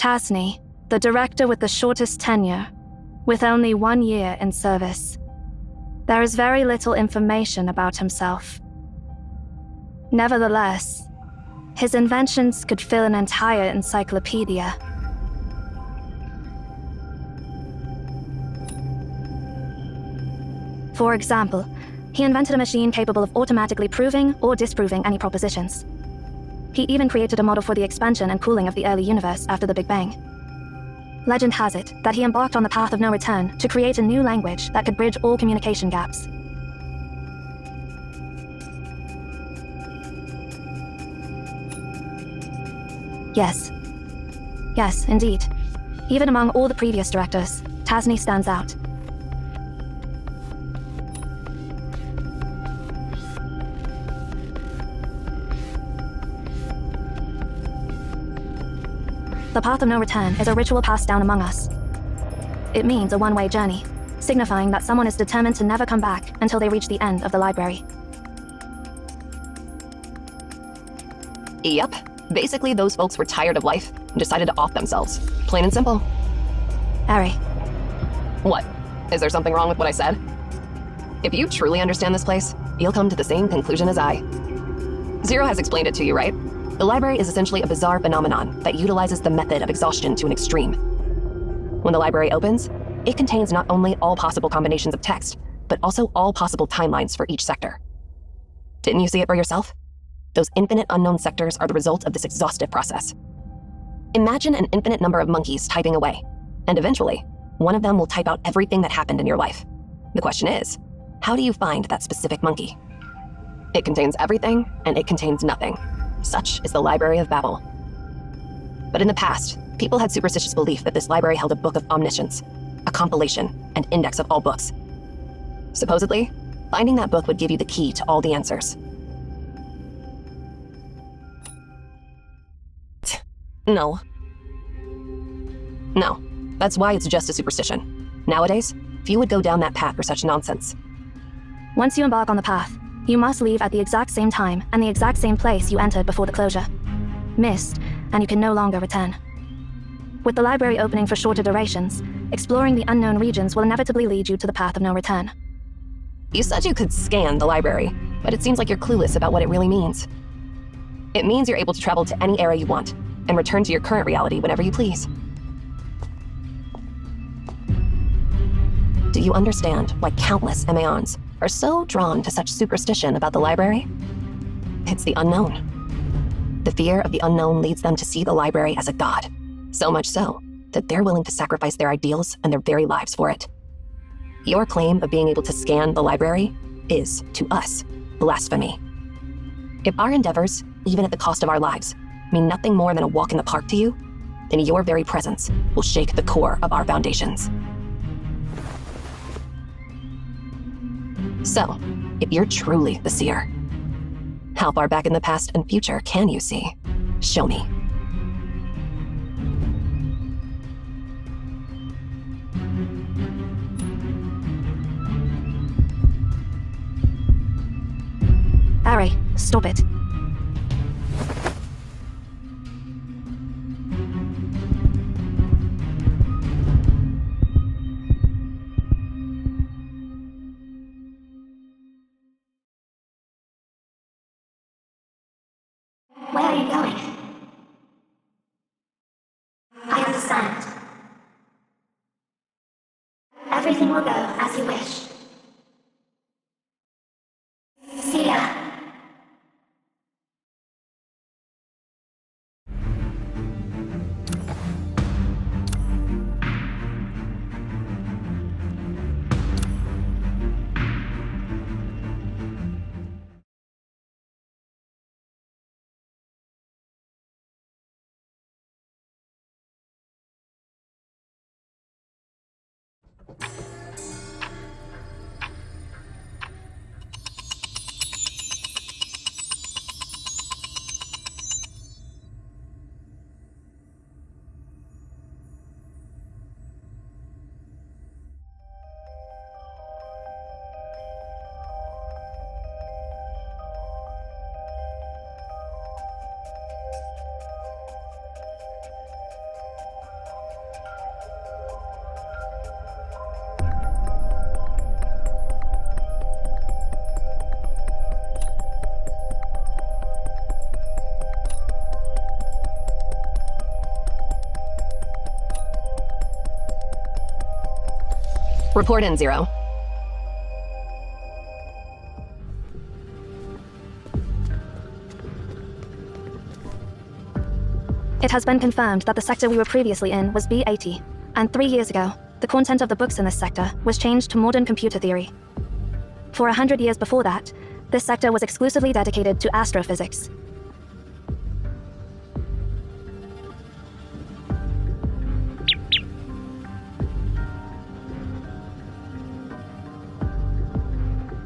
Tasny, the director with the shortest tenure, with only 1 year in service. There is very little information about himself. Nevertheless, his inventions could fill an entire encyclopedia. For example, he invented a machine capable of automatically proving or disproving any propositions. He even created a model for the expansion and cooling of the early universe after the Big Bang. Legend has it that he embarked on the path of no return to create a new language that could bridge all communication gaps. Yes, indeed. Even among all the previous directors, Tasny stands out. The Path of No Return is a ritual passed down among us. It means a one-way journey, signifying that someone is determined to never come back until they reach the end of the library. Yep. Basically, those folks were tired of life and decided to off themselves. Plain and simple. Ari. What? Is there something wrong with what I said? If you truly understand this place, you'll come to the same conclusion as I. Zero has explained it to you, right? The library is essentially a bizarre phenomenon that utilizes the method of exhaustion to an extreme. When the library opens, it contains not only all possible combinations of text, but also all possible timelines for each sector. Didn't you see it for yourself? Those infinite unknown sectors are the result of this exhaustive process. Imagine an infinite number of monkeys typing away, and eventually, one of them will type out everything that happened in your life. The question is, how do you find that specific monkey? It contains everything, and it contains nothing. Such is the Library of Babel. But in the past, people had superstitious belief that this library held a book of omniscience, a compilation and index of all books. Supposedly, finding that book would give you the key to all the answers. No, that's why it's just a superstition. Nowadays, few would go down that path for such nonsense. Once you embark on the path, you must leave at the exact same time and the exact same place you entered before the closure. Missed, and you can no longer return. With the library opening for shorter durations, exploring the unknown regions will inevitably lead you to the path of no return. You said you could scan the library, but it seems like you're clueless about what it really means. It means you're able to travel to any era you want, and return to your current reality whenever you please. Do you understand why countless Emaons are so drawn to such superstition about the library? It's the unknown. The fear of the unknown leads them to see the library as a god, so much so that they're willing to sacrifice their ideals and their very lives for it. Your claim of being able to scan the library is, to us, blasphemy. If our endeavors, even at the cost of our lives, mean nothing more than a walk in the park to you, then your very presence will shake the core of our foundations. So, if you're truly the Seer, how far back in the past and future can you see? Show me. Ari, stop it. Where are you going? I understand. Everything will go as you wish. Seer. Report in, Zero. It has been confirmed that the sector we were previously in was B80, and 3 years ago, the content of the books in this sector was changed to modern computer theory. For 100 years before that, this sector was exclusively dedicated to astrophysics.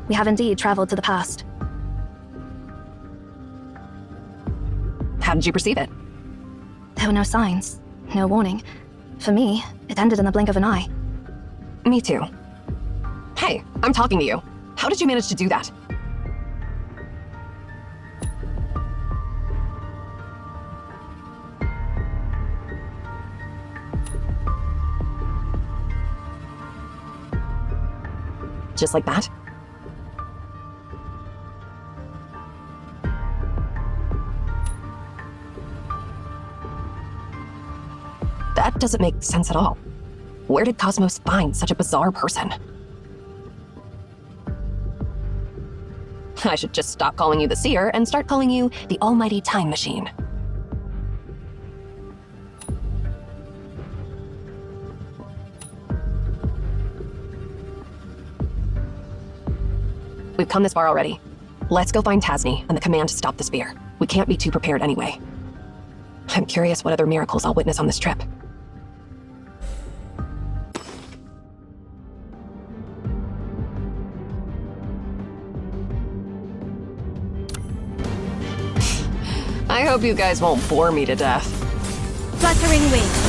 We have indeed traveled to the past. How did you perceive it? There were no signs, no warning. For me, it ended in the blink of an eye. Me too. Hey, I'm talking to you. How did you manage to do that? Just like that? That doesn't make sense at all. Where did Cosmos find such a bizarre person? I should just stop calling you the Seer and start calling you the Almighty Time Machine. We've come this far already. Let's go find Tasny and the command to stop the spear. We can't be too prepared anyway. I'm curious what other miracles I'll witness on this trip. I hope you guys won't bore me to death. Fluttering wings.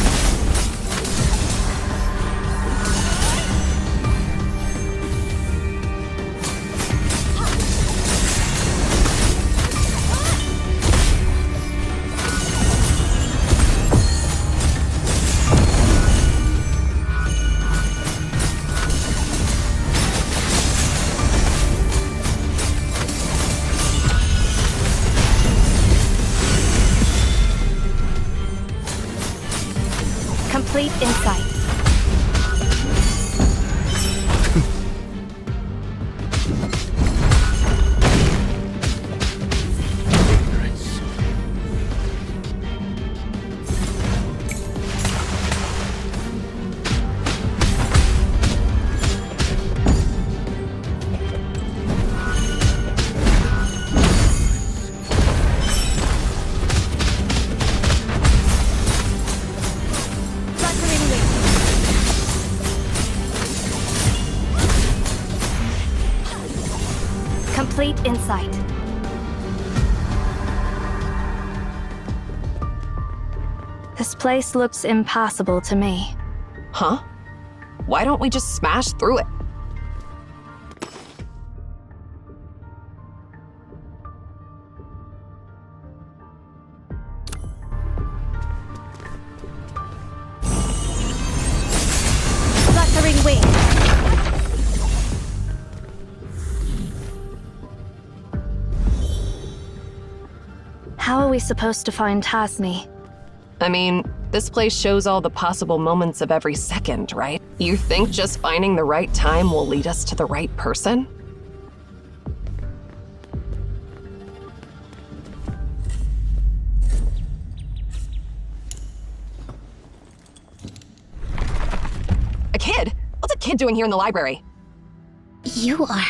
Complete insight. Complete insight. This place looks impassable to me. Huh? Why don't we just smash through it? Fluttering wings. How are we supposed to find Tasny? I mean, this place shows all the possible moments of every second, right? You think just finding the right time will lead us to the right person? A kid? What's a kid doing here in the library? You are...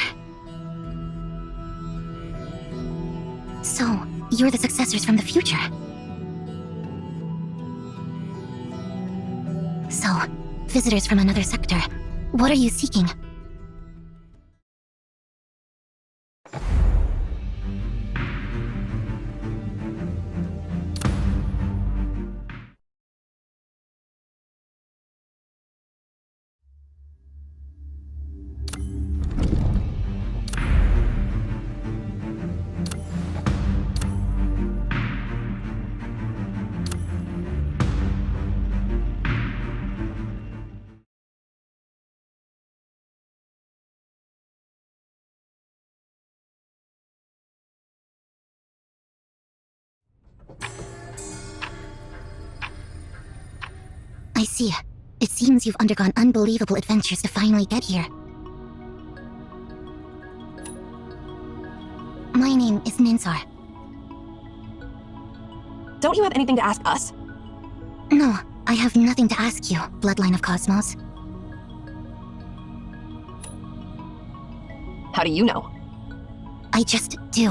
So, you're the successors from the future. So, visitors from another sector, what are you seeking? I see. It seems you've undergone unbelievable adventures to finally get here. My name is Ninsar. Don't you have anything to ask us? No, I have nothing to ask you, Bloodline of Cosmos. How do you know? I just do.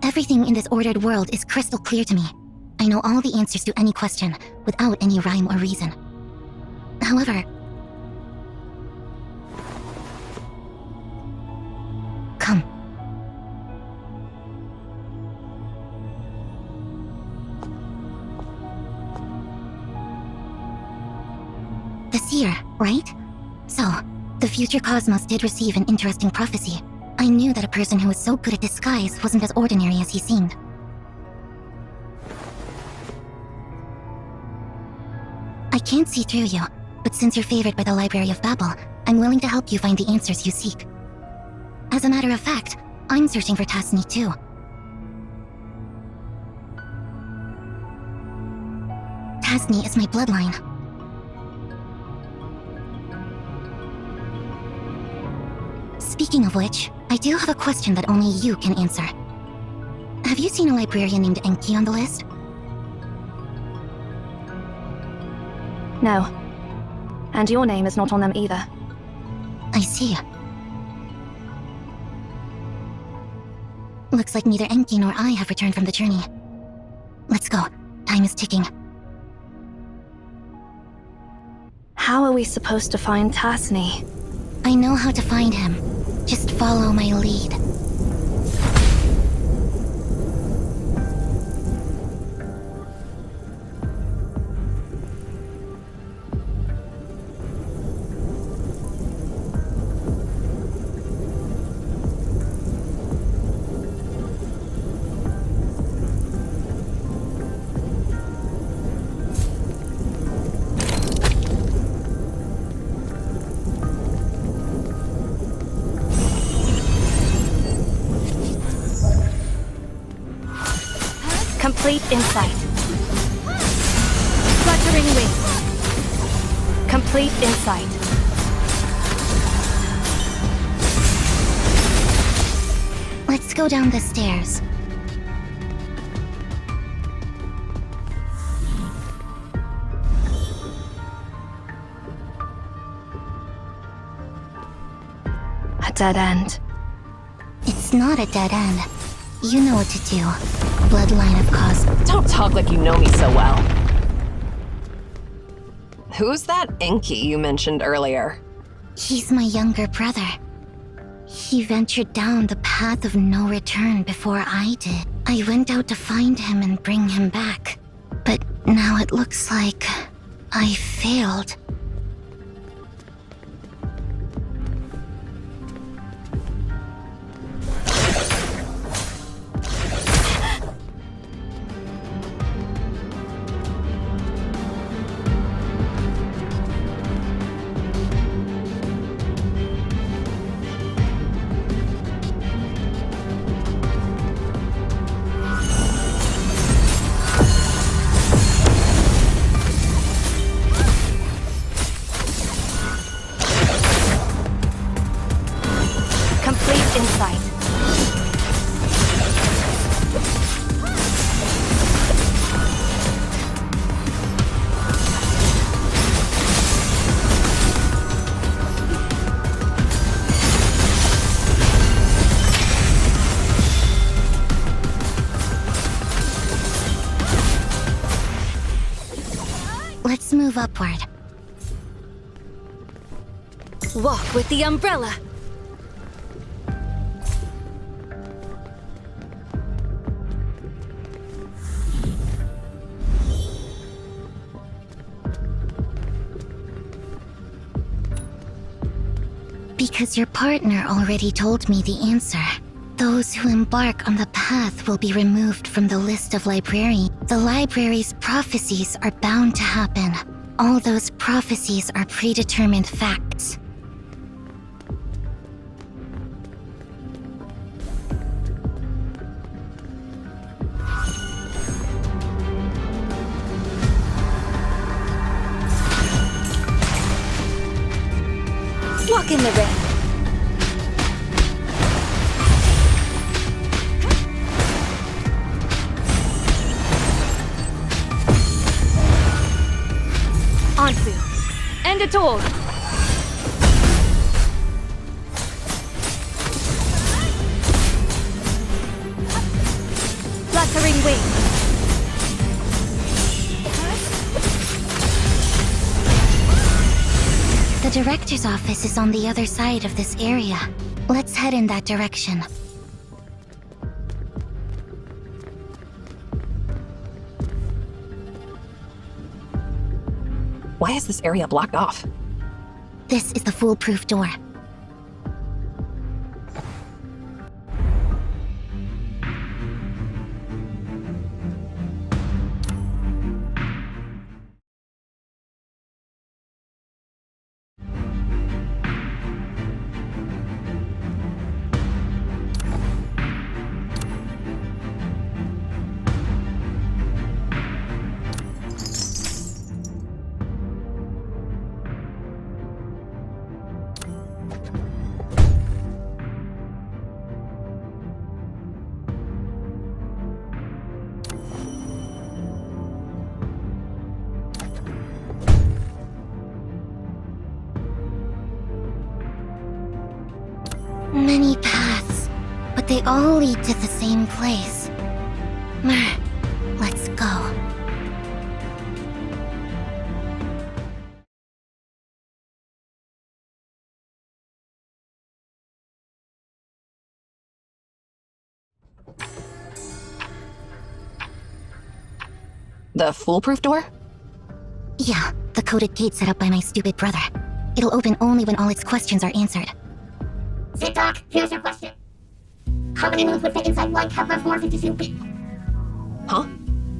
Everything in this ordered world is crystal clear to me. I know all the answers to any question, without any rhyme or reason. However... Come. The Seer, right? So, the future Cosmos did receive an interesting prophecy. I knew that a person who was so good at disguise wasn't as ordinary as he seemed. I can't see through you, but since you're favored by the Library of Babel, I'm willing to help you find the answers you seek. As a matter of fact, I'm searching for Tasny too. Tasny is my bloodline. Speaking of which, I do have a question that only you can answer. Have you seen a librarian named Enki on the list? No. And your name is not on them either. I see. Looks like neither Enki nor I have returned from the journey. Let's go. Time is ticking. How are we supposed to find Tasny? I know how to find him. Just follow my lead. Complete insight. Fluttering wings. Complete insight. Let's go down the stairs. A dead end. It's not a dead end. You know what to do. Bloodline of Cosmos. Don't talk like you know me so well. Who's that Enki you mentioned earlier? He's my younger brother. He ventured down the path of no return before I did. I went out to find him and bring him back. But now it looks like I failed. Insight. Let's move upward. Walk with the umbrella. Because your partner already told me the answer. Those who embark on the path will be removed from the list of librarians. The library's prophecies are bound to happen. All those prophecies are predetermined facts. Walk in the ring. Ansu. End it all. Fluttering wings. The director's office is on the other side of this area. Let's head in that direction. Why is this area blocked off? This is the foolproof door. Many paths, but they all lead to the same place. Let's go. The foolproof door? Yeah, the coded gate set up by my stupid brother. It'll open only when all its questions are answered. Sit, Doc. Here's your question. How many moons would fit inside one Kepler 452b? Huh?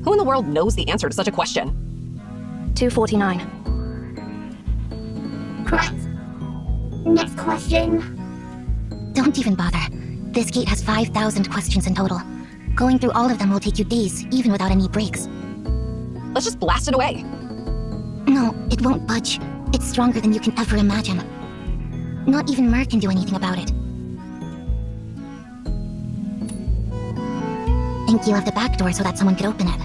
Who in the world knows the answer to such a question? 249. Correct. Next question. Don't even bother. This gate has 5,000 questions in total. Going through all of them will take you days, even without any breaks. Let's just blast it away. No, it won't budge. It's stronger than you can ever imagine. Not even Mer can do anything about it. Enki left a back door so that someone could open it.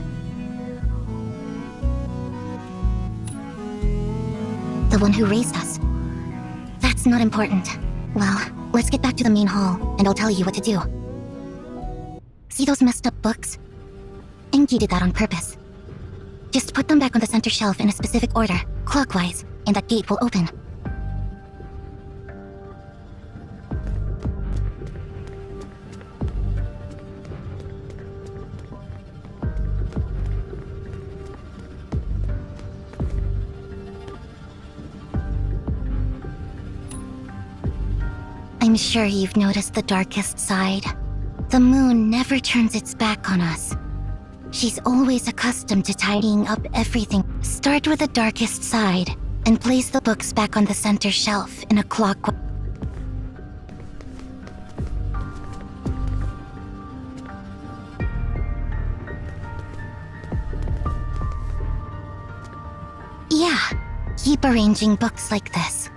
The one who raised us. That's not important. Well, let's get back to the main hall, and I'll tell you what to do. See those messed up books? Enki did that on purpose. Just put them back on the center shelf in a specific order, clockwise, and that gate will open. I'm sure you've noticed the darkest side. The moon never turns its back on us. She's always accustomed to tidying up everything. Start with the darkest side, and place the books back on the center shelf in a clockwise. Yeah, keep arranging books like this.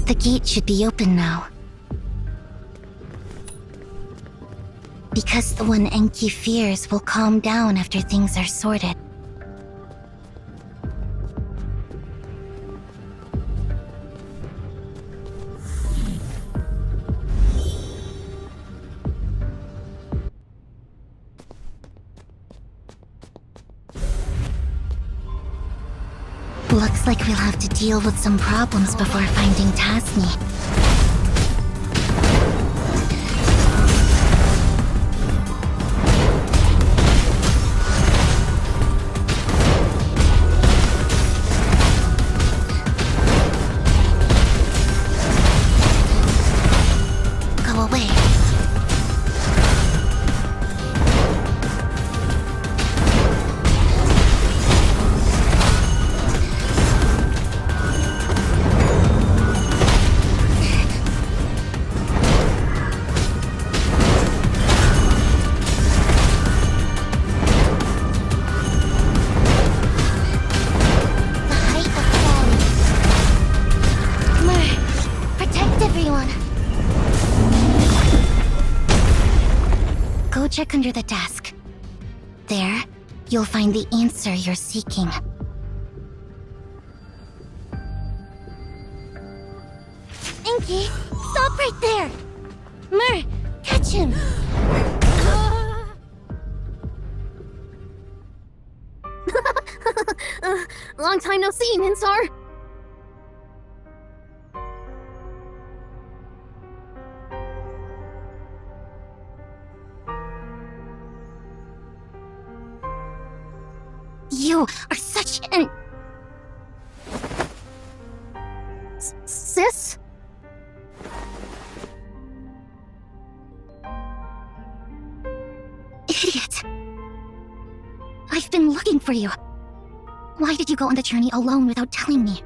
The gate should be open now. Because the one Enki fears will calm down after things are sorted. Looks like we'll have to deal with some problems before finding Tasny. Go away. check under the desk. There, you'll find the answer you're seeking. Enki, stop right there! Mer, catch him! Long time no see, Ninsar. You are such an... Sis? Idiot. I've been looking for you. Why did you go on the journey alone without telling me?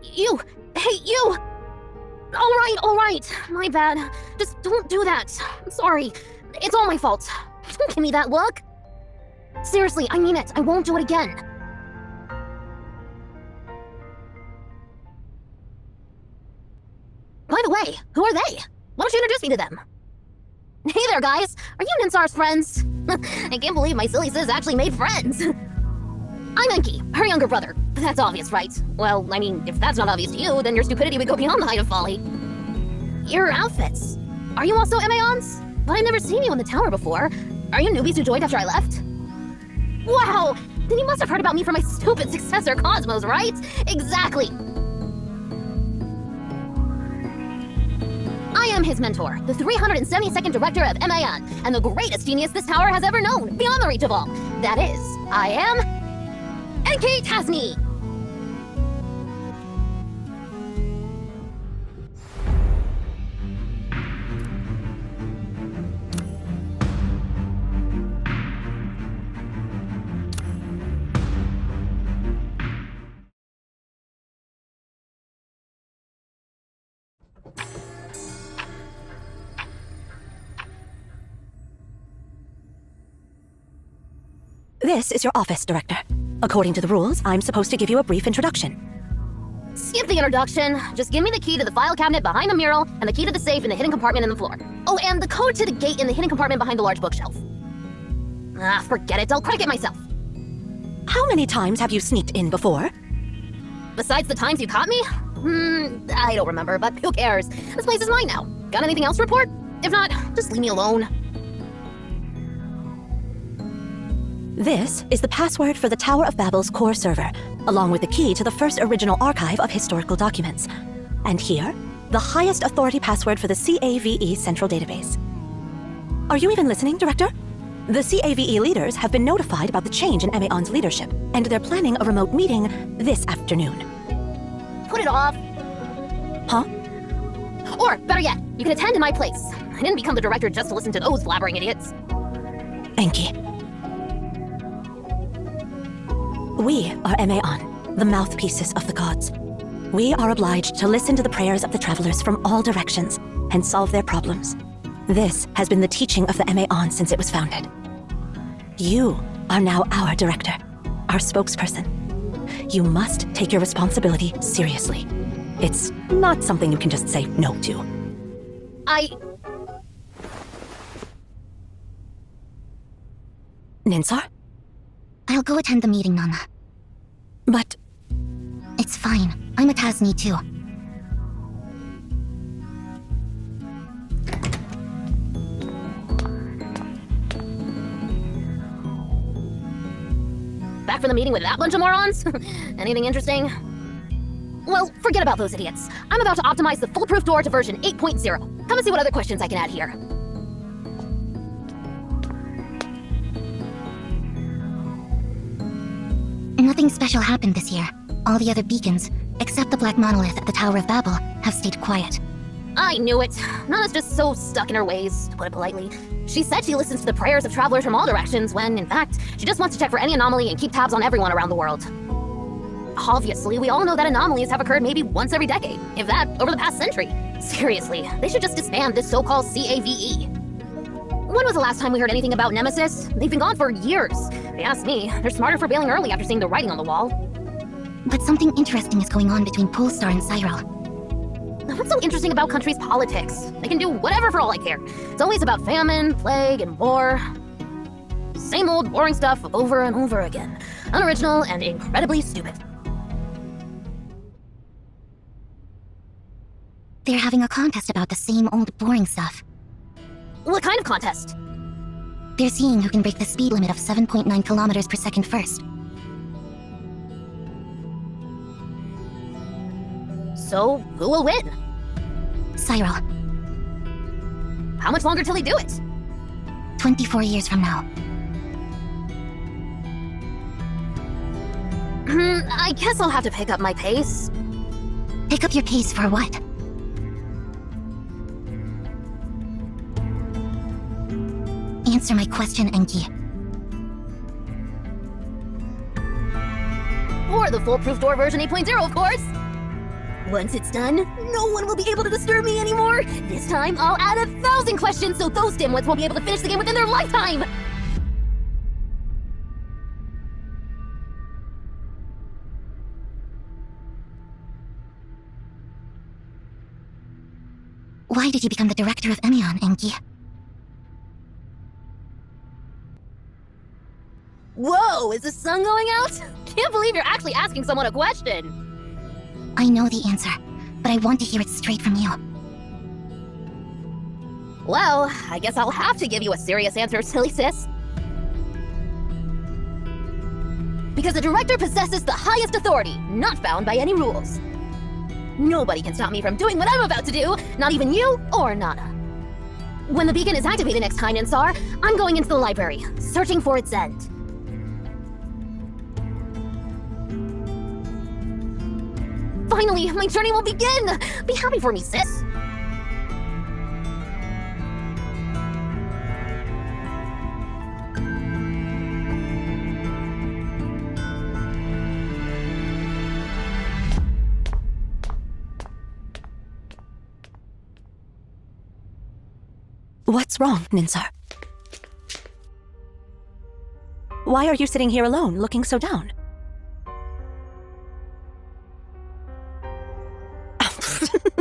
You! Hey, you! All right. My bad. Just don't do that. I'm sorry. It's all my fault. Don't give me that look. Seriously, I mean it. I won't do it again. By the way, who are they? Why don't you introduce me to them? Hey there, guys. Are you Ninsar's friends? I can't believe my silly sis actually made friends. I'm Enki, her younger brother. That's obvious, right? Well, I mean, if that's not obvious to you, then your stupidity would go beyond the height of folly. Your outfits. Are you also Emaons? But I've never seen you in the tower before. Are you newbies who joined after I left? Wow! Then you must have heard about me from my stupid successor, Cosmos, right? Exactly! I am his mentor, the 372nd director of MAN, and the greatest genius this tower has ever known, beyond the reach of all. That is, I am... Enki Tasny! This is your office, Director. According to the rules, I'm supposed to give you a brief introduction. Skip the introduction. Just give me the key to the file cabinet behind the mural and the key to the safe in the hidden compartment in the floor. Oh, and the code to the gate in the hidden compartment behind the large bookshelf. Ah, forget it. I'll crack it myself. How many times have you sneaked in before? Besides the times you caught me? I don't remember, but who cares? This place is mine now. Got anything else to report? If not, just leave me alone. This is the password for the Tower of Babel's core server, along with the key to the first original archive of historical documents. And here, the highest authority password for the CAVE central database. Are you even listening, Director? The CAVE leaders have been notified about the change in MAON's leadership, and they're planning a remote meeting this afternoon. Put it off. Huh? Or, better yet, you can attend in my place. I didn't become the director just to listen to those blabbering idiots. Enki. We are MAON, the mouthpieces of the gods. We are obliged to listen to the prayers of the travelers from all directions and solve their problems. This has been the teaching of the MAON since it was founded. You are now our director, our spokesperson. You must take your responsibility seriously. It's not something you can just say no to. Ninsar? I'll go attend the meeting, Nana. But... It's fine. I'm a Tasny too. Back from the meeting with that bunch of morons? Anything interesting? Well, forget about those idiots. I'm about to optimize the Foolproof door to version 8.0. Come and see what other questions I can add here. Nothing special happened this year. All the other beacons, except the black monolith at the Tower of Babel, have stayed quiet. I knew it. Nana's just so stuck in her ways, to put it politely. She said she listens to the prayers of travelers from all directions when, in fact, she just wants to check for any anomaly and keep tabs on everyone around the world. Obviously, we all know that anomalies have occurred maybe once every decade, if that, over the past century. Seriously, they should just disband this so-called CAVE. When was the last time we heard anything about Nemesis? They've been gone for years. If you ask me, they're smarter for bailing early after seeing the writing on the wall. But something interesting is going on between Polestar and Cyril. What's so interesting about countries' politics? They can do whatever for all I care. It's always about famine, plague, and war. Same old boring stuff over and over again. Unoriginal and incredibly stupid. They're having a contest about the same old boring stuff. What kind of contest? They're seeing who can break the speed limit of 7.9 kilometers per second first. So, who will win? Cyril, How much longer till they do it? 24 years from now. I guess I'll have to pick up my pace. Pick up your pace for what? Answer my question, Enki. Or the Foolproof door version 8.0, of course! Once it's done, no one will be able to disturb me anymore! This time, I'll add 1,000 questions so those dimwits won't be able to finish the game within their lifetime! Why did you become the director of Emion, Enki? Whoa, is the sun going out? Can't believe you're actually asking someone a question! I know the answer, but I want to hear it straight from you. Well, I guess I'll have to give you a serious answer, silly sis. Because the director possesses the highest authority, not bound by any rules. Nobody can stop me from doing what I'm about to do, not even you or Nana. When the beacon is activated next time, Ninsar, I'm going into the library, searching for its end. Finally, my journey will begin! Be happy for me, sis! What's wrong, Ninsar? Why are you sitting here alone, looking so down?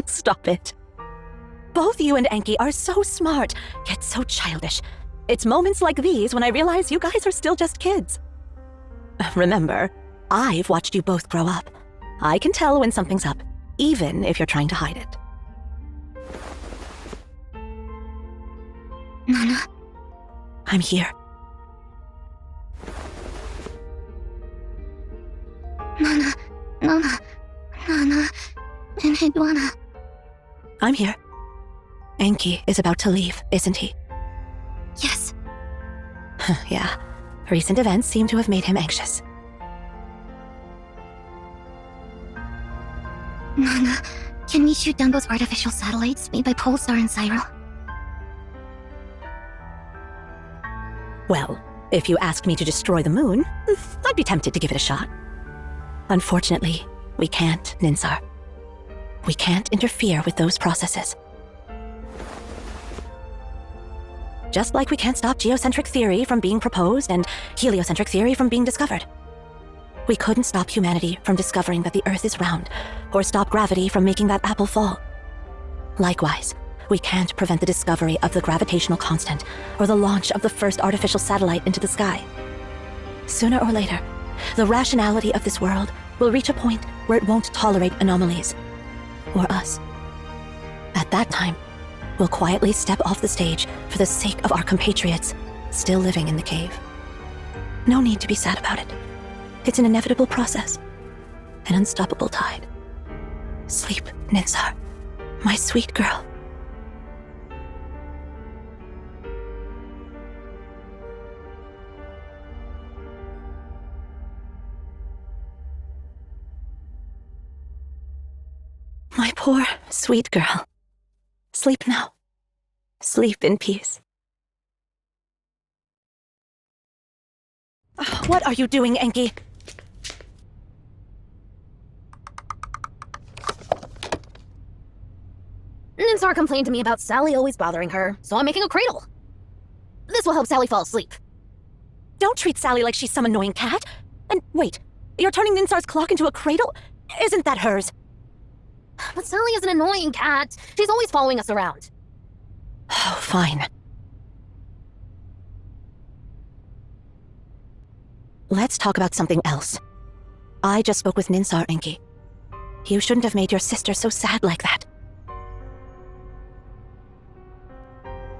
Stop it. Both you and Enki are so smart, yet so childish. It's moments like these when I realize you guys are still just kids. Remember, I've watched you both grow up. I can tell when something's up, even if you're trying to hide it. Nana, I'm here. Nana, and Hidwana. I'm here. Enki is about to leave, isn't he? Yes, Yeah. Recent events seem to have made him anxious. Nana, can we shoot down those artificial satellites made by Polestar and Cyril? Well, if you asked me to destroy the moon, I'd be tempted to give it a shot. Unfortunately, we can't, Ninsar. We can't interfere with those processes. Just like we can't stop geocentric theory from being proposed and heliocentric theory from being discovered. We couldn't stop humanity from discovering that the Earth is round, or stop gravity from making that apple fall. Likewise, we can't prevent the discovery of the gravitational constant or the launch of the first artificial satellite into the sky. Sooner or later, the rationality of this world will reach a point where it won't tolerate anomalies. Or us. At that time, we'll quietly step off the stage for the sake of our compatriots still living in the cave. No need to be sad about it. It's an inevitable process. An unstoppable tide. Sleep, Ninsar, my sweet girl. My poor, sweet girl. Sleep now. Sleep in peace. What are you doing, Enki? Ninsar complained to me about Sally always bothering her, so I'm making a cradle. This will help Sally fall asleep. Don't treat Sally like she's some annoying cat. And wait, you're turning Ninsar's clock into a cradle? Isn't that hers? But Sally is an annoying cat. She's always following us around. Oh, fine. Let's talk about something else. I just spoke with Ninsar, Enki. You shouldn't have made your sister so sad like that.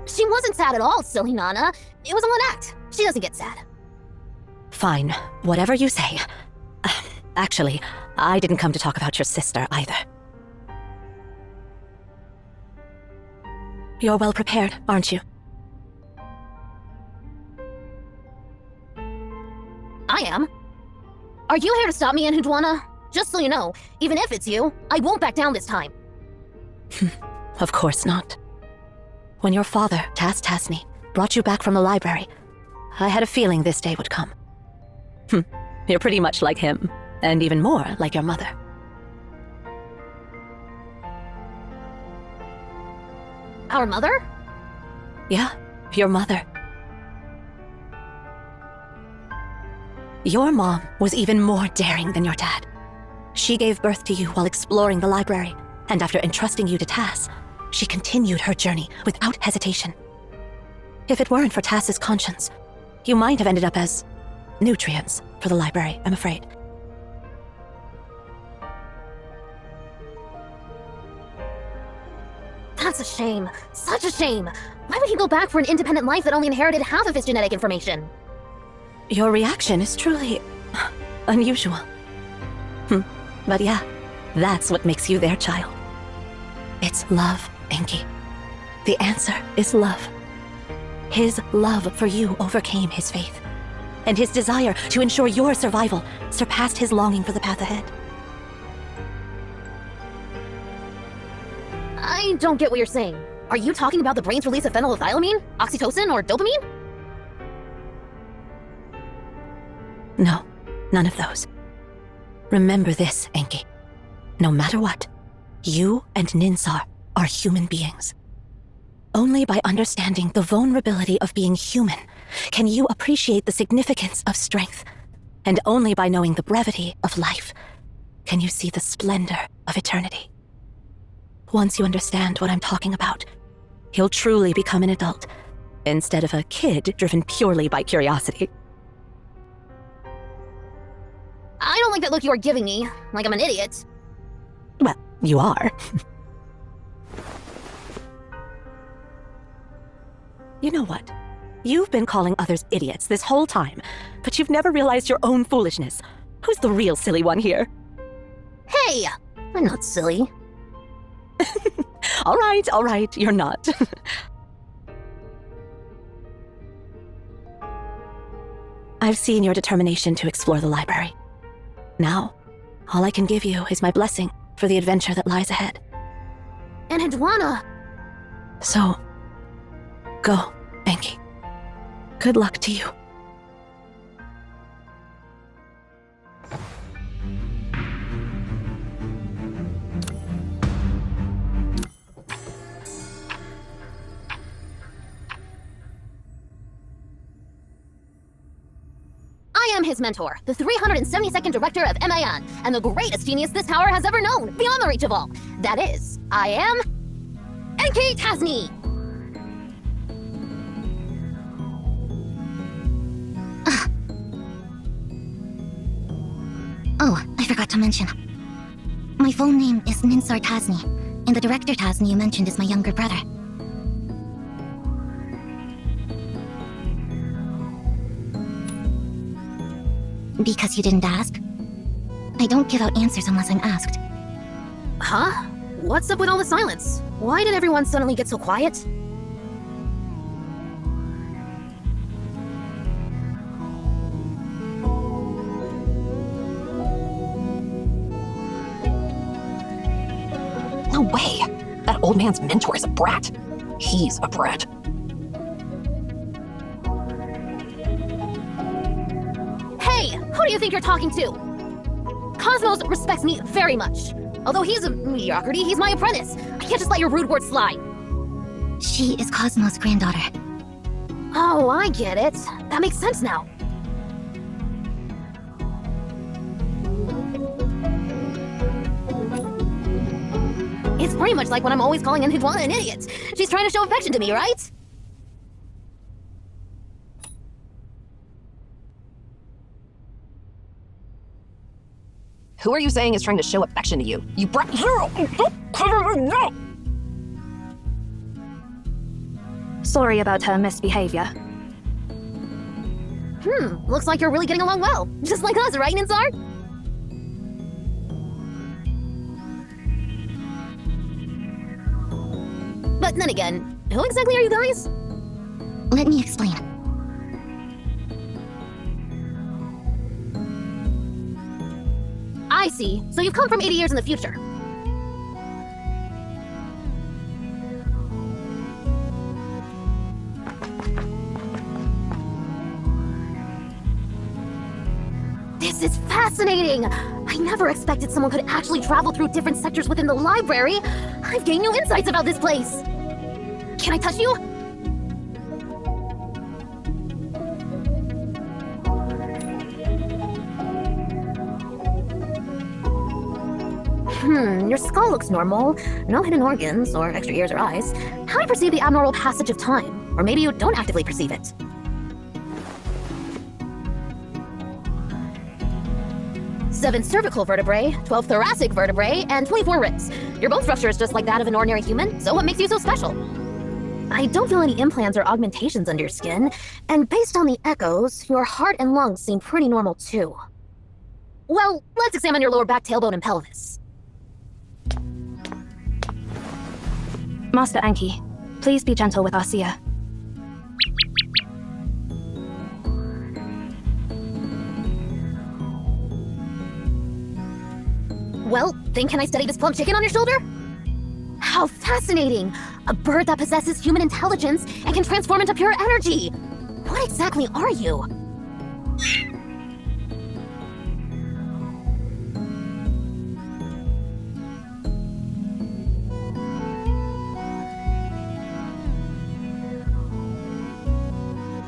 She wasn't sad at all, silly Nana. It was all an act. She doesn't get sad. Fine, whatever you say. Actually, I didn't come to talk about your sister either. You're well prepared, aren't you? I am. Are you here to stop me, Anhudwana? Just so you know, even if it's you, I won't back down this time. Of course not. When your father, Tasny, brought you back from the library, I had a feeling this day would come. You're pretty much like him, and even more like your mother. Our mother? Yeah, your mother. Your mom was even more daring than your dad. She gave birth to you while exploring the library, and after entrusting you to Tass, she continued her journey without hesitation. If it weren't for Tass's conscience, you might have ended up as nutrients for the library, I'm afraid. That's a shame. Such a shame. Why would he go back for an independent life that only inherited half of his genetic information? Your reaction is truly unusual. But yeah, that's what makes you their child. It's love, Enki. The answer is love. His love for you overcame his faith, and his desire to ensure your survival surpassed his longing for the path ahead. I don't get what you're saying. Are you talking about the brain's release of phenylethylamine, oxytocin, or dopamine? No, none of those. Remember this, Enki. No matter what, you and Ninsar are human beings. Only by understanding the vulnerability of being human can you appreciate the significance of strength. And only by knowing the brevity of life can you see the splendor of eternity. Once you understand what I'm talking about, you'll truly become an adult, instead of a kid driven purely by curiosity. I don't like that look you are giving me, like I'm an idiot. Well, you are. You know what? You've been calling others idiots this whole time, but you've never realized your own foolishness. Who's the real silly one here? Hey! I'm not silly. All right, you're not. I've seen your determination to explore the library. Now, all I can give you is my blessing for the adventure that lies ahead. Anhudwana! So, go, Enki. Good luck to you. I am his mentor, the 372nd director of MAN, and the greatest genius this tower has ever known, beyond the reach of all. That is, I am... Enki Tasny! Oh, I forgot to mention. My full name is Ninsar Tasny, and the director Tasny you mentioned is my younger brother. Because you didn't ask? I don't give out answers unless I'm asked. Huh? What's up with all the silence? Why did everyone suddenly get so quiet? No way! That old man's mentor is a brat. He's a brat. Hey! Who do you think you're talking to? Cosmos respects me very much. Although he's a mediocrity, he's my apprentice. I can't just let your rude words slide. She is Cosmos' granddaughter. Oh, I get it. That makes sense now. It's pretty much like when I'm always calling Antoine an idiot. She's trying to show affection to me, right? Who are you saying is trying to show affection to you? You brought Zero! Don't cover me now! Sorry about her misbehavior. Looks like you're really getting along well. Just like us, right, Ninsar? But then again, who exactly are you guys? Let me explain. I see. So you've come from 80 years in the future. This is fascinating! I never expected someone could actually travel through different sectors within the library. I've gained new insights about this place. Can I touch you? Your skull looks normal. No hidden organs, or extra ears or eyes. How do you perceive the abnormal passage of time? Or maybe you don't actively perceive it. Seven cervical vertebrae, 12 thoracic vertebrae, and 24 ribs. Your bone structure is just like that of an ordinary human, so what makes you so special? I don't feel any implants or augmentations under your skin, and based on the echoes, your heart and lungs seem pretty normal too. Well, let's examine your lower back, tailbone, and pelvis. Master Enki, please be gentle with our Seer. Well, then can I study this plump chicken on your shoulder? How fascinating! A bird that possesses human intelligence and can transform into pure energy! What exactly are you?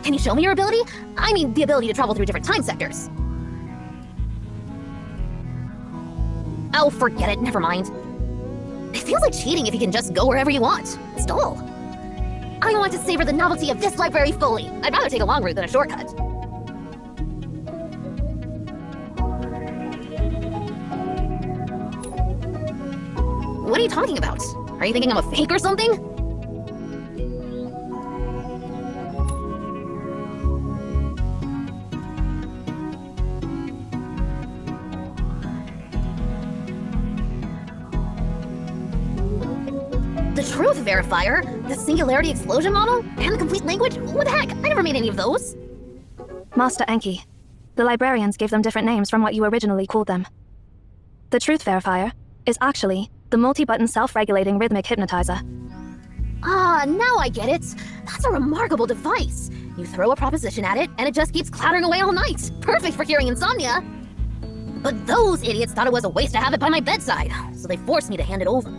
Can you show me your ability? I mean, the ability to travel through different time sectors. Oh, forget it, never mind. It feels like cheating if you can just go wherever you want. It's dull. I want to savor the novelty of this library fully. I'd rather take a long route than a shortcut. What are you talking about? Are you thinking I'm a fake or something? The truth verifier, the singularity explosion model, and the complete language? What the heck? I never made any of those. Master Enki, the librarians gave them different names from what you originally called them. The truth verifier is actually the multi-button self-regulating rhythmic hypnotizer. Ah, now I get it. That's a remarkable device. You throw a proposition at it, and it just keeps clattering away all night. Perfect for curing insomnia. But those idiots thought it was a waste to have it by my bedside, so they forced me to hand it over.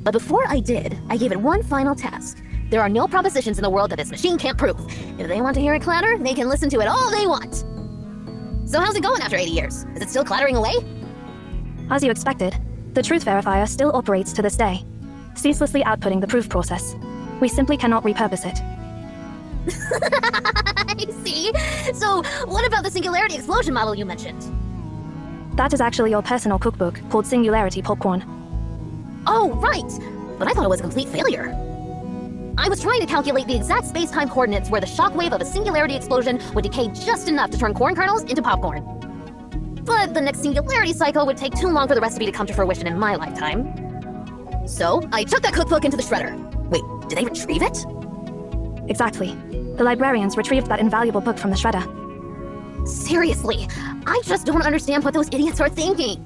But before I did, I gave it one final task. There are no propositions in the world that this machine can't prove. If they want to hear it clatter, they can listen to it all they want. So how's it going after 80 years? Is it still clattering away? As you expected, the truth verifier still operates to this day, ceaselessly outputting the proof process. We simply cannot repurpose it. I see. So what about the singularity explosion model you mentioned? That is actually your personal cookbook called Singularity Popcorn. Oh, right! But I thought it was a complete failure. I was trying to calculate the exact space-time coordinates where the shockwave of a singularity explosion would decay just enough to turn corn kernels into popcorn. But the next singularity cycle would take too long for the recipe to come to fruition in my lifetime. So, I chucked that cookbook into the shredder. Wait, did they retrieve it? Exactly. The librarians retrieved that invaluable book from the shredder. Seriously, I just don't understand what those idiots are thinking.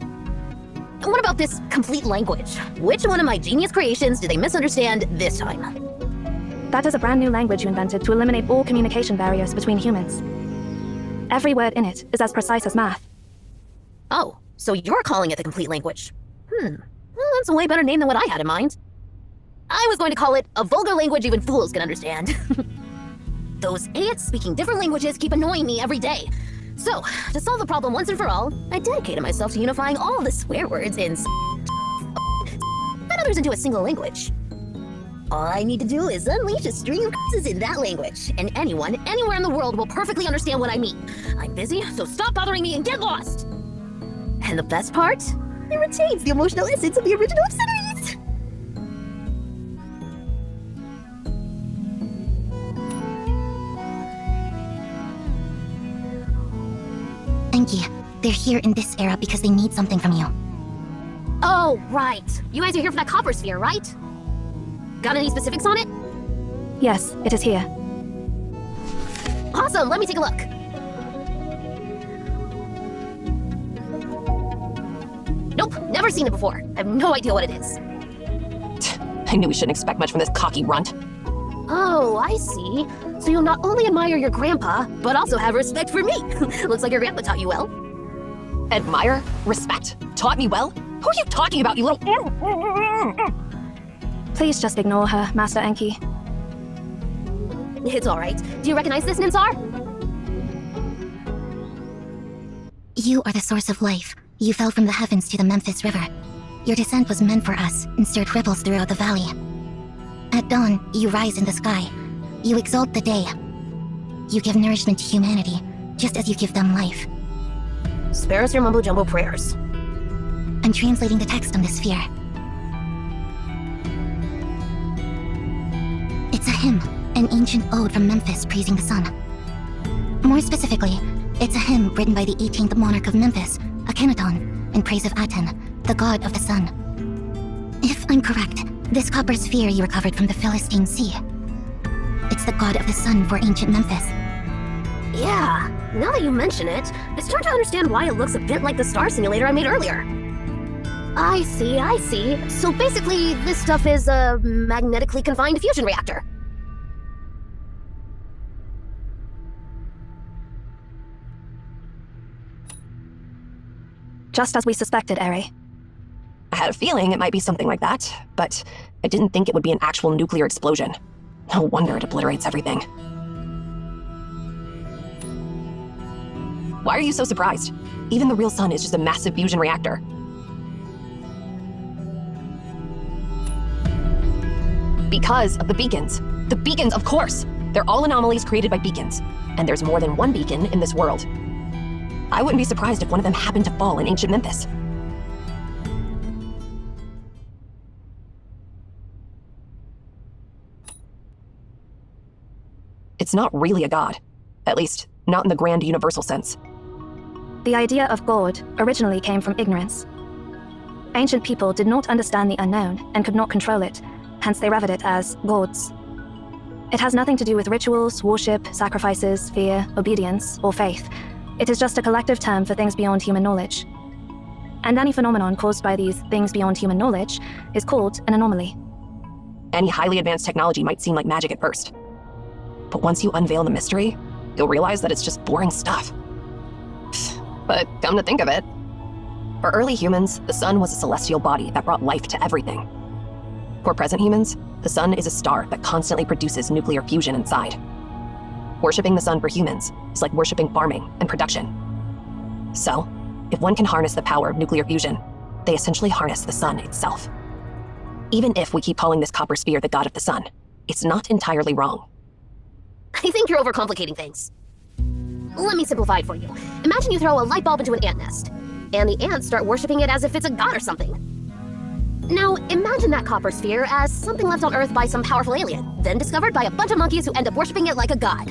What about this complete language? Which one of my genius creations did they misunderstand this time? That is a brand new language you invented to eliminate all communication barriers between humans. Every word in it is as precise as math. Oh, so you're calling it the complete language. Well, that's a way better name than what I had in mind. I was going to call it a vulgar language even fools can understand. Those idiots speaking different languages keep annoying me every day. So, to solve the problem once and for all, I dedicated myself to unifying all the swear words in that others into a single language. All I need to do is unleash a string of curses in that language, and anyone, anywhere in the world will perfectly understand what I mean. I'm busy, so stop bothering me and get lost! And the best part? It retains the emotional essence of the original obscenities! Enki, they're here in this era because they need something from you. Oh, right. You guys are here for that copper sphere, right? Got any specifics on it? Yes, it is here. Awesome, let me take a look. Nope, never seen it before. I have no idea what it is. I knew we shouldn't expect much from this cocky runt. Oh, I see. So you'll not only admire your grandpa, but also have respect for me. Looks like your grandpa taught you well. Admire? Respect? Taught me well? Who are you talking about, you little... Please just ignore her, Master Enki. It's alright. Do you recognize this, Ninsar? You are the source of life. You fell from the heavens to the Memphis River. Your descent was meant for us and stirred ripples throughout the valley. At dawn, you rise in the sky. You exalt the day. You give nourishment to humanity, just as you give them life. Spare us your mumbo-jumbo prayers. I'm translating the text on the sphere. It's a hymn, an ancient ode from Memphis praising the sun. More specifically, it's a hymn written by the 18th monarch of Memphis, Akhenaton, in praise of Aten, the god of the sun. If I'm correct, this copper sphere you recovered from the Philistine Sea. It's the god of the sun for ancient Memphis. Yeah, now that you mention it, I start to understand why it looks a bit like the star simulator I made earlier. I see. So basically, this stuff is a magnetically confined fusion reactor. Just as we suspected, Eri. I had a feeling it might be something like that, but I didn't think it would be an actual nuclear explosion. No wonder it obliterates everything. Why are you so surprised? Even the real sun is just a massive fusion reactor. Because of the beacons. The beacons, of course! They're all anomalies created by beacons. And there's more than one beacon in this world. I wouldn't be surprised if one of them happened to fall in ancient Memphis. It's not really a god. At least, not in the grand universal sense. The idea of God originally came from ignorance. Ancient people did not understand the unknown and could not control it, hence they revered it as gods. It has nothing to do with rituals, worship, sacrifices, fear, obedience, or faith. It is just a collective term for things beyond human knowledge. And any phenomenon caused by these things beyond human knowledge is called an anomaly. Any highly advanced technology might seem like magic at first. But once you unveil the mystery, you'll realize that it's just boring stuff. But come to think of it, for early humans, the sun was a celestial body that brought life to everything. For present humans, the sun is a star that constantly produces nuclear fusion inside. Worshipping the sun for humans is like worshipping farming and production. So, if one can harness the power of nuclear fusion, they essentially harness the sun itself. Even if we keep calling this copper sphere the god of the sun, it's not entirely wrong. I think you're overcomplicating things. Let me simplify it for you. Imagine you throw a light bulb into an ant nest, and the ants start worshipping it as if it's a god or something. Now, imagine that copper sphere as something left on Earth by some powerful alien, then discovered by a bunch of monkeys who end up worshipping it like a god.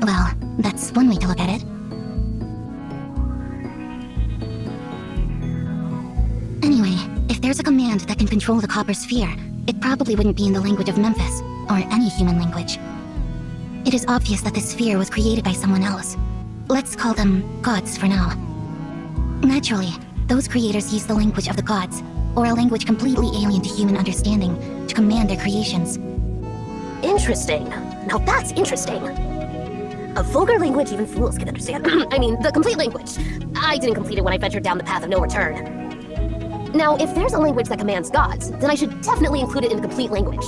Well, that's one way to look at it. Anyway, if there's a command that can control the copper sphere, it probably wouldn't be in the language of Memphis, or any human language. It is obvious that the sphere was created by someone else. Let's call them gods for now. Naturally, those creators use the language of the gods, or a language completely alien to human understanding, to command their creations. Interesting. Now that's interesting. A vulgar language even fools can understand. I mean, the complete language. I didn't complete it when I ventured down the path of no return. Now, if there's a language that commands gods, then I should definitely include it in the complete language.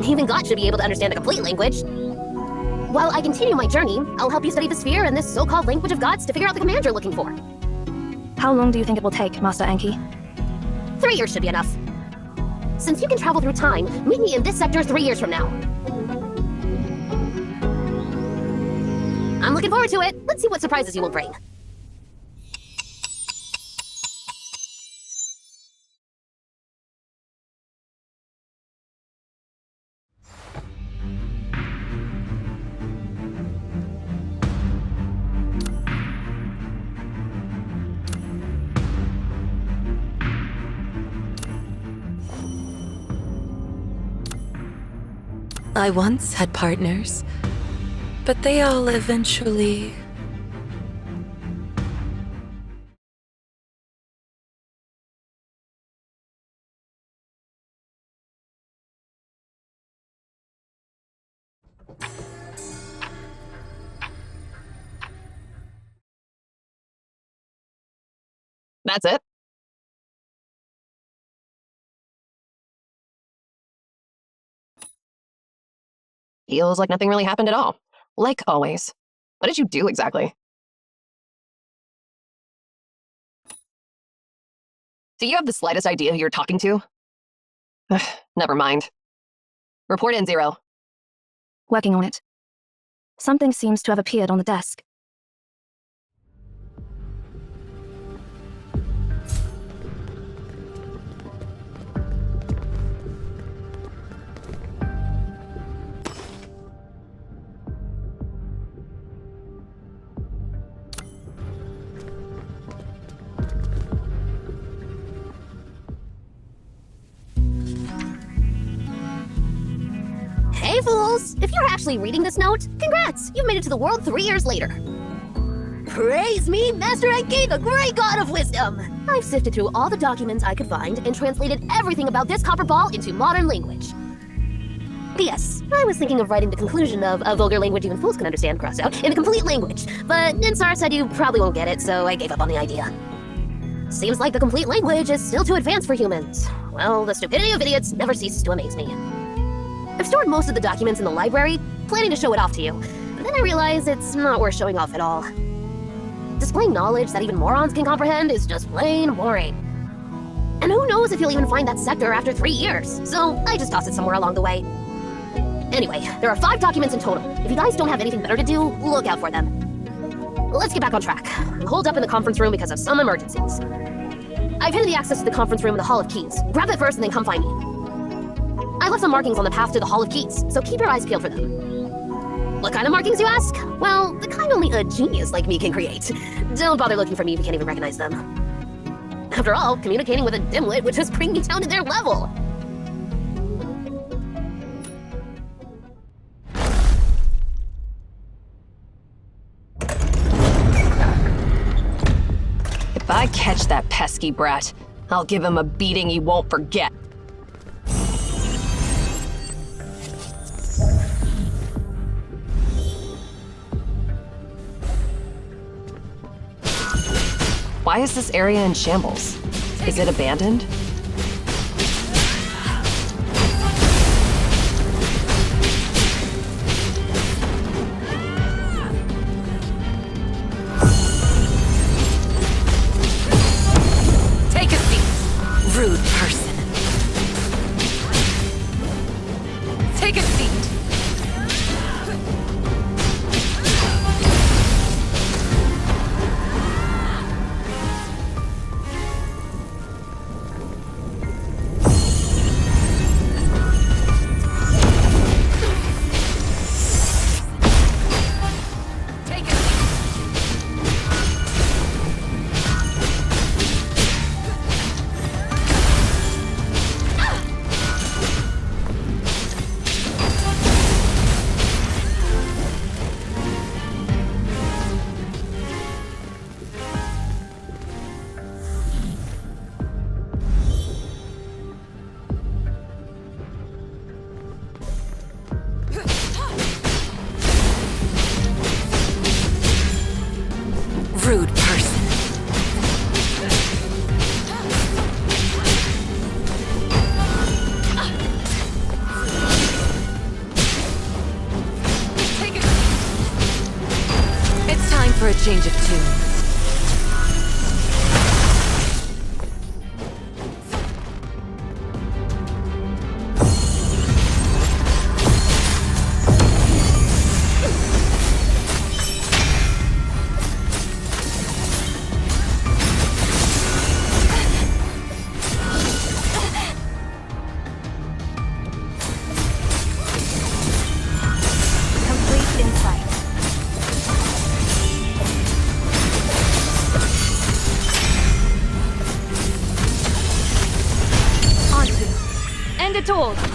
Even God should be able to understand a complete language. While I continue my journey, I'll help you study the sphere and this so-called language of gods to figure out the command you're looking for. How long do you think it will take, Master Enki? 3 years should be enough. Since you can travel through time, meet me in this sector 3 years from now. I'm looking forward to it. Let's see what surprises you will bring. I once had partners, but they all eventually... That's it? Feels like nothing really happened at all. Like always. What did you do exactly? Do you have the slightest idea who you're talking to? Ugh, never mind. Report in, Zero. Working on it. Something seems to have appeared on the desk. Hey, fools! If you're actually reading this note, congrats! You've made it to the world 3 years later. Praise me, Master Enki, the great god of wisdom! I've sifted through all the documents I could find and translated everything about this copper ball into modern language. P.S. I was thinking of writing the conclusion of a vulgar language even fools can understand crossed out in a complete language, but Ninsar said you probably won't get it, so I gave up on the idea. Seems like the complete language is still too advanced for humans. Well, the stupidity of idiots never ceases to amaze me. I've stored most of the documents in the library, planning to show it off to you, but then I realized it's not worth showing off at all. Displaying knowledge that even morons can comprehend is just plain boring. And who knows if you'll even find that sector after 3 years, so I just tossed it somewhere along the way. Anyway, there are 5 documents in total. If you guys don't have anything better to do, look out for them. Let's get back on track. I'm holed up in the conference room because of some emergencies. I've hidden the access to the conference room in the Hall of Keys. Grab it first and then come find me. I left some markings on the path to the Hall of Keys, so keep your eyes peeled for them. What kind of markings, you ask? Well, the kind only a genius like me can create. Don't bother looking for me if you can't even recognize them. After all, communicating with a dimwit would just bring me down to their level. If I catch that pesky brat, I'll give him a beating he won't forget. Why is this area in shambles? Is it abandoned? Take a seat, rude person. Take a seat. Rude person. Take it. It's time for a change of tune. End it all!